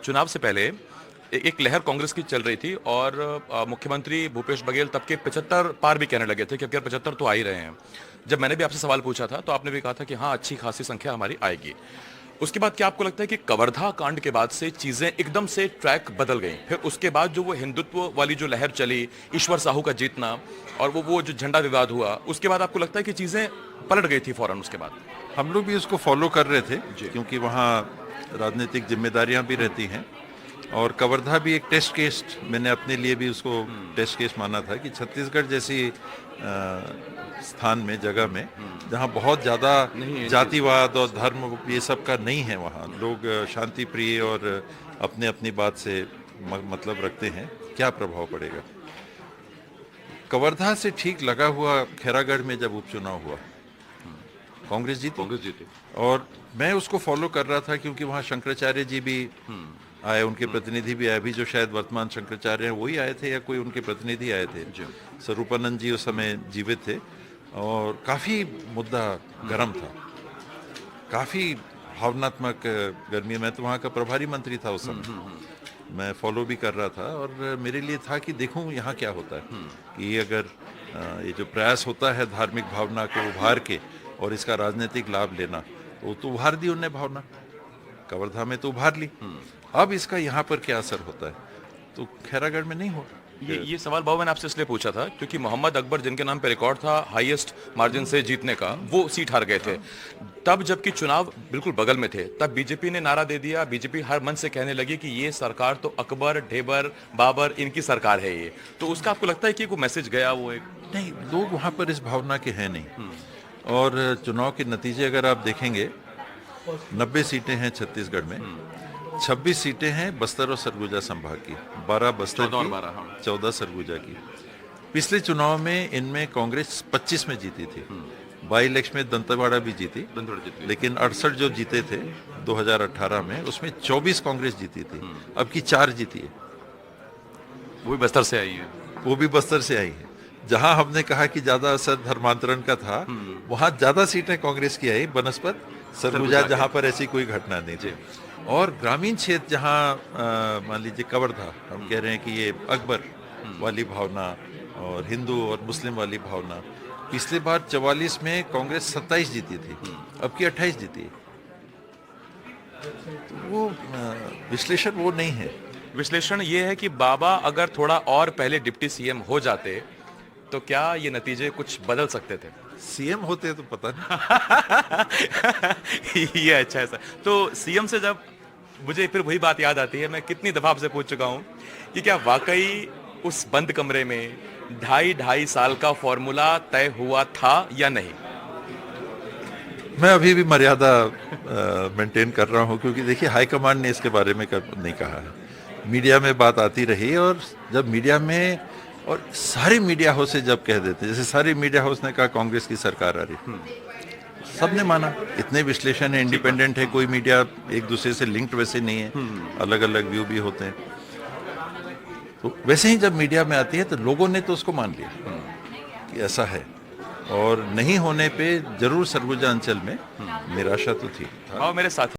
चुनाव से पहले एक लहर कांग्रेस की चल रही थी और मुख्यमंत्री भूपेश बघेल तब के 75 पार भी कहने लगे थे कि अब 75 तो आ ही रहे हैं। जब मैंने भी आपसे सवाल पूछा था तो आपने भी कहा था कि हाँ, अच्छी खासी संख्या हमारी आएगी। उसके बाद क्या आपको लगता है कि कवर्धा कांड के बाद से चीजें एकदम से ट्रैक बदल गई? फिर उसके बाद जो वो हिंदुत्व वाली जो लहर चली, ईश्वर साहू का जीतना और वो जो झंडा विवाद हुआ, उसके बाद आपको लगता है कि चीजें पलट गई थी फौरन उसके बाद? हम लोग भी उसको फॉलो कर रहे थे क्योंकि वहाँ राजनीतिक जिम्मेदारियां भी रहती हैं और कवर्धा भी एक टेस्ट केस, मैंने अपने लिए भी उसको टेस्ट केस माना था कि छत्तीसगढ़ जैसी स्थान में, जगह में जहाँ बहुत ज़्यादा जातिवाद और धर्म ये सब का नहीं है, वहाँ लोग शांति प्रिय और अपने अपनी बात से मतलब रखते हैं, क्या प्रभाव पड़ेगा। कवर्धा से ठीक लगा हुआ खैरागढ़ में जब उपचुनाव हुआ, कांग्रेस जीती और मैं उसको फॉलो कर रहा था क्योंकि वहाँ शंकराचार्य जी भी आए, उनके प्रतिनिधि भी आए, अभी जो शायद वर्तमान शंकराचार्य हैं वही आए थे या कोई उनके प्रतिनिधि आए थे। स्वरूपानंद जी उस समय जीवित थे और काफ़ी मुद्दा गर्म था, काफ़ी भावनात्मक गर्मी। मैं तो वहाँ का प्रभारी मंत्री था उस समय, मैं फॉलो भी कर रहा था और मेरे लिए था कि देखूं यहाँ क्या होता है कि अगर ये जो प्रयास होता है धार्मिक भावना को उभार के और इसका राजनीतिक लाभ लेना, तो उभार दी उनने भावना, कवर्धा में तो उभार ली। अब इसका यहाँ पर क्या असर होता है, तो खैरागढ़ में नहीं हो। ये सवाल बाबू मैंने आपसे इसलिए पूछा था क्योंकि मोहम्मद अकबर, जिनके नाम पे रिकॉर्ड था हाईएस्ट मार्जिन से जीतने का, वो सीट हार गए थे। तब जबकि चुनाव बिल्कुल बगल में थे, तब बीजेपी ने नारा दे दिया, बीजेपी हर मन से कहने लगी कि ये सरकार तो अकबर, ढेबर, बाबर इनकी सरकार है ये। तो उसका आपको लगता है कि वो मैसेज गया? वो एक नहीं, लोग वहाँ पर इस भावना के हैं नहीं। और चुनाव के नतीजे अगर आप देखेंगे, 90 सीटें हैं छत्तीसगढ़ में, 26 सीटें हैं बस्तर और सरगुजा संभाग की, 12 बस्तर की, 14 सरगुजा की। पिछले चुनाव में इनमें कांग्रेस 25 में जीती थी, बाई इलेक्शन में दंतेवाड़ा भी जीती, लेकिन 68 जो जीते थे 2018 में, उसमें 24 कांग्रेस जीती थी, अब की 4 जीती है, वो भी बस्तर से आई है। वो भी बस्तर से आई है। जहां हमने कहा कि ज्यादा असर धर्मांतरण का था, वहां ज्यादा सीटें कांग्रेस की आई बनस्पत सरगुजा, जहां पर ऐसी कोई घटना नहीं थी। और ग्रामीण क्षेत्र जहां मान लीजिए कवर्धा, हम कह रहे हैं कि ये अकबर वाली भावना और हिंदू और मुस्लिम वाली भावना, पिछले बार 44 में कांग्रेस 27 जीती थी, अब की 28 जीती है। तो वो विश्लेषण वो नहीं है। विश्लेषण ये है कि बाबा अगर थोड़ा और पहले डिप्टी सीएम हो जाते तो क्या ये नतीजे कुछ बदल सकते थे? सीएम होते तो पता नहीं। ये अच्छा है सर। तो सीएम से जब मुझे फिर वही बात याद आती है, मैं कितनी दफा आपसे पूछ चुका हूं कि क्या वाकई उस बंद कमरे में 2.5 साल का फॉर्मूला तय हुआ था या नहीं? मैं अभी भी मर्यादा मेंटेन कर रहा हूं क्योंकि देखिए हाईकमांड ने इसके बारे में नहीं कहा है, मीडिया में बात आती रही और जब मीडिया में और सारे मीडिया हाउस से जब कह देते, जैसे सारे मीडिया हाउस ने कहा कांग्रेस की सरकार आ रही, सबने माना। इतने विश्लेषण है, इंडिपेंडेंट है, कोई मीडिया एक दूसरे से लिंक्ड वैसे नहीं है, अलग अलग व्यू भी होते हैं। तो वैसे ही जब मीडिया में आती है तो लोगों ने तो उसको मान लिया कि ऐसा है, और नहीं होने पे जरूर सरगुजा अंचल में निराशा तो थी। और मेरे साथ